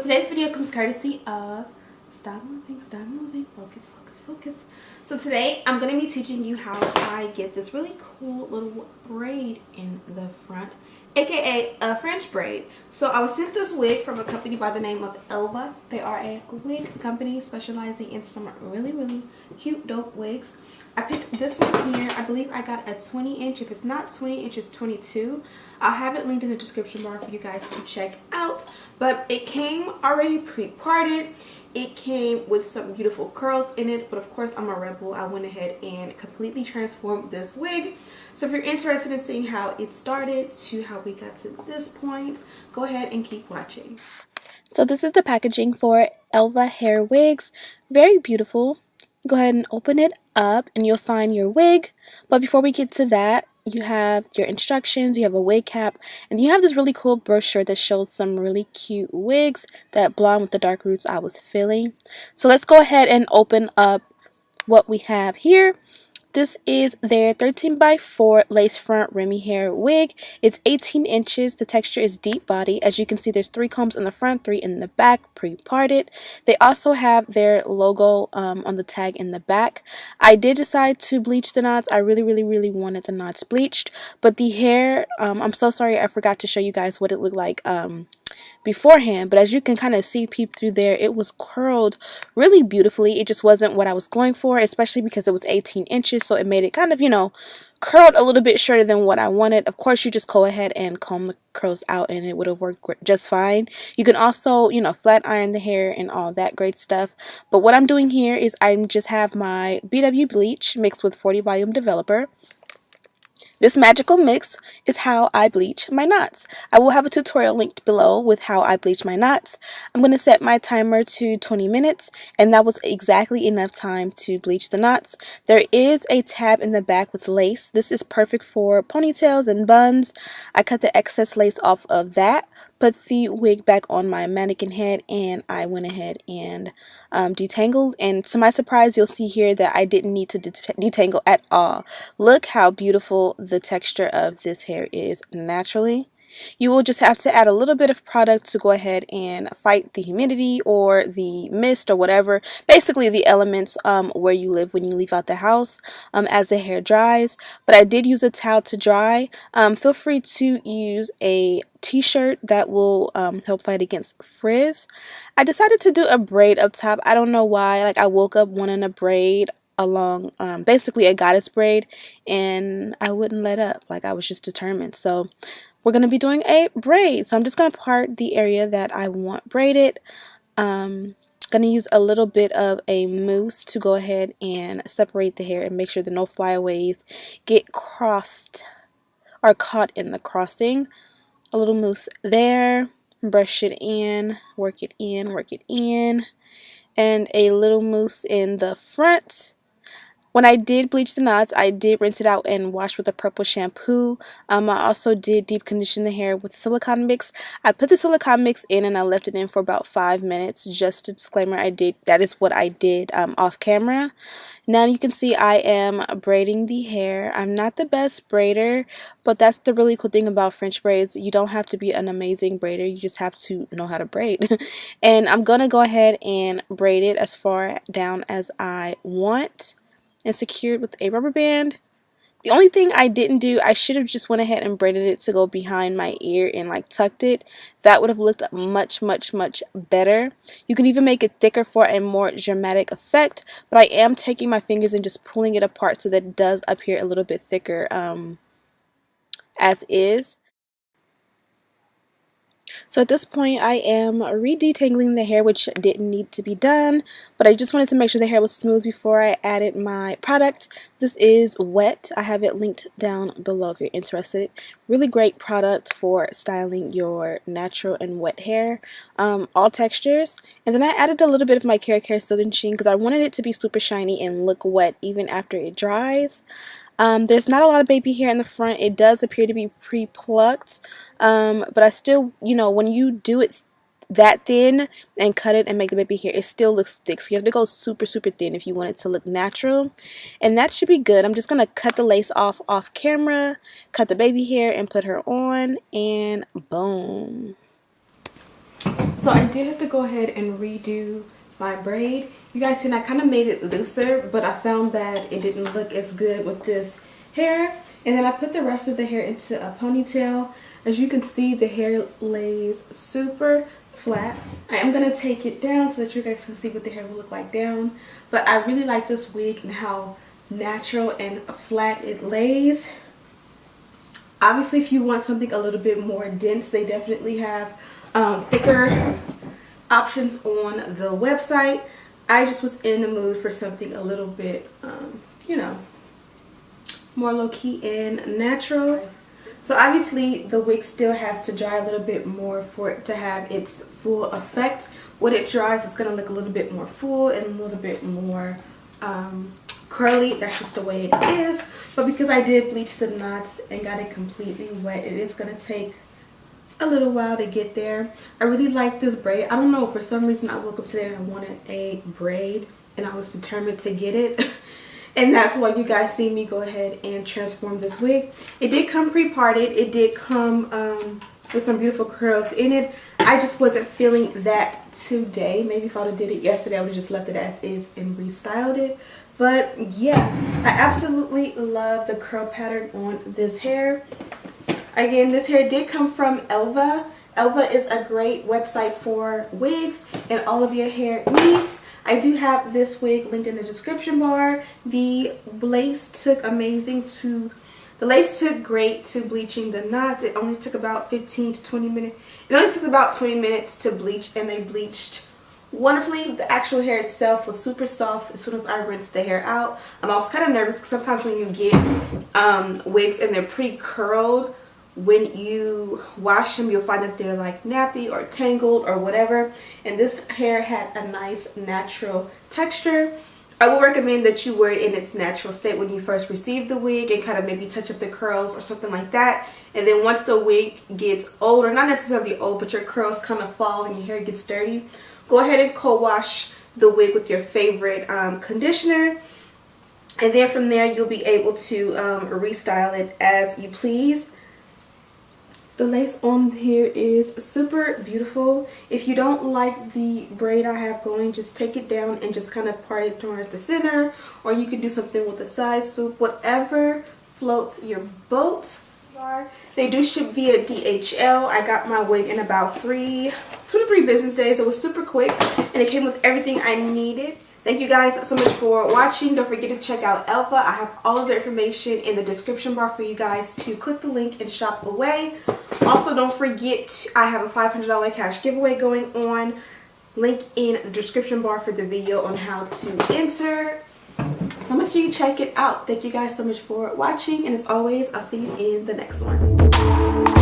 today's video comes courtesy of Stop Moving, Focus, Focus, Focus. So today I'm going to be teaching you how I get this really cool little braid in the front, aka a French braid. So I was sent this wig from a company by the name of Elva. They are a wig company specializing in some really cute, dope wigs. I picked this one here. I believe I got a 20-inch. If it's not 20 inches, 22. I'll have it linked in the description bar for you guys to check out. But it came already pre-parted. It came with some beautiful curls in it. But of course, I'm a rebel. I went ahead and completely transformed this wig. So if you're interested in seeing how it started to how we got to this point, go ahead and keep watching. So this is the packaging for Elva hair wigs. Very beautiful. Go ahead and open it up and you'll find your wig. But before we get to that, you have your instructions, you have a wig cap, and you have this really cool brochure that shows some really cute wigs, that blonde with the dark roots I was feeling. So let's go ahead and open up what we have here. This is their 13x4 lace front Remy hair wig. It's 18 inches. The texture is deep body. As you can see, there's 3 combs in the front, 3 in the back, pre-parted. They also have their logo on the tag in the back. I did decide to bleach the knots. I really wanted the knots bleached. But the hair, I'm so sorry I forgot to show you guys what it looked like beforehand, but as you can kind of see peep through there, it was curled really beautifully. It just wasn't what I was going for, especially because it was 18 inches, so it made it kind of, you know, curled a little bit shorter than what I wanted. Of course, you just go ahead and comb the curls out and it would have worked just fine. You can also, you know, flat iron the hair and all that great stuff. But what I'm doing here is I just have my BW bleach mixed with 40 volume developer. This magical mix is how I bleach my knots. I will have a tutorial linked below with how I bleach my knots. I'm going to set my timer to 20 minutes, and that was exactly enough time to bleach the knots. There is a tab in the back with lace. This is perfect for ponytails and buns. I cut the excess lace off of that, put the wig back on my mannequin head, and I went ahead and detangled. And to my surprise, you'll see here that I didn't need to detangle at all. Look how beautiful the texture of this hair is naturally. You will just have to add a little bit of product to go ahead and fight the humidity or the mist or whatever, basically the elements where you live when you leave out the house as the hair dries. But I did use a towel to dry. Feel free to use a t-shirt that will help fight against frizz. I decided to do a braid up top. I don't know why. Like, I woke up wanting a braid along basically a goddess braid, and I wouldn't let up. Like, I was just determined. So we're going to be doing a braid. So I'm just going to part the area that I want braided. Going to use a little bit of a mousse to go ahead and separate the hair and make sure that no flyaways get crossed or caught in the crossing. A little mousse there, brush it in, work it in, and a little mousse in the front. When I did bleach the knots, I did rinse it out and wash with a purple shampoo. I also did deep condition the hair with silicone mix. I put the silicone mix in and I left it in for about 5 minutes. Just a disclaimer, that is what I did off camera. Now you can see I am braiding the hair. I'm not the best braider, but that's the really cool thing about French braids. You don't have to be an amazing braider. You just have to know how to braid. And I'm going to go ahead and braid it as far down as I want, and secured with a rubber band. The only thing I didn't do, I should have just went ahead and braided it to go behind my ear and like tucked it. That would have looked much better. You can even make it thicker for a more dramatic effect, but I am taking my fingers and just pulling it apart so that it does appear a little bit thicker as is. So at this point, I am re-detangling the hair, which didn't need to be done, but I just wanted to make sure the hair was smooth before I added my product. This is Wet. I have it linked down below if you're interested. Really great product for styling your natural and wet hair, all textures. And then I added a little bit of my Care Silken Sheen because I wanted it to be super shiny and look wet even after it dries. There's not a lot of baby hair in the front. It does appear to be pre-plucked, but I still, you know, when you do it that thin and cut it and make the baby hair, it still looks thick. So you have to go super thin if you want it to look natural. And that should be good. I'm just going to cut the lace off camera, cut the baby hair and put her on, and boom. So I did have to go ahead and redo my braid. You guys seen I kind of made it looser, but I found that it didn't look as good with this hair. And then I put the rest of the hair into a ponytail. As you can see, the hair lays super flat. I am going to take it down so that you guys can see what the hair will look like down. But I really like this wig and how natural and flat it lays. Obviously, if you want something a little bit more dense, they definitely have thicker options on the website. I just was in the mood for something a little bit, you know, more low-key and natural. So obviously the wig still has to dry a little bit more for it to have its full effect. When it dries, it's going to look a little bit more full and a little bit more curly. That's just the way it is. But because I did bleach the knots and got it completely wet, it is going to take a little while to get there. I really like this braid. I don't know, for some reason I woke up today and I wanted a braid and I was determined to get it. And that's why you guys see me go ahead and transform this wig. It did come pre-parted. It did come with some beautiful curls in it. I just wasn't feeling that today. Maybe if I would have did it yesterday, I would have just left it as is and restyled it. But yeah, I absolutely love the curl pattern on this hair. Again, this hair did come from Elva. Elva is a great website for wigs and all of your hair needs. I do have this wig linked in the description bar. The lace took great to bleaching the knots. It only took about 15 to 20 minutes. It only took about 20 minutes to bleach, and they bleached wonderfully. The actual hair itself was super soft as soon as I rinsed the hair out. I was kind of nervous because sometimes when you get wigs and they're pre-curled, when you wash them, you'll find that they're like nappy or tangled or whatever. And this hair had a nice natural texture. I will recommend that you wear it in its natural state when you first receive the wig and kind of maybe touch up the curls or something like that. And then once the wig gets older, not necessarily old, but your curls kind of fall and your hair gets dirty, go ahead and co-wash the wig with your favorite conditioner. And then from there, you'll be able to restyle it as you please. The lace on here is super beautiful. If you don't like the braid I have going, just take it down and just kind of part it towards the center, or you can do something with a side swoop, whatever floats your boat. They do ship via DHL. I got my wig in about 2 to 3 business days. It was super quick and it came with everything I needed. Thank you guys so much for watching. Don't forget to check out Elva. I have all of the information in the description bar for you guys to click the link and shop away. Also, don't forget, I have a $500 cash giveaway going on. Link in the description bar for the video on how to enter. So make sure you check it out. Thank you guys so much for watching. And as always, I'll see you in the next one.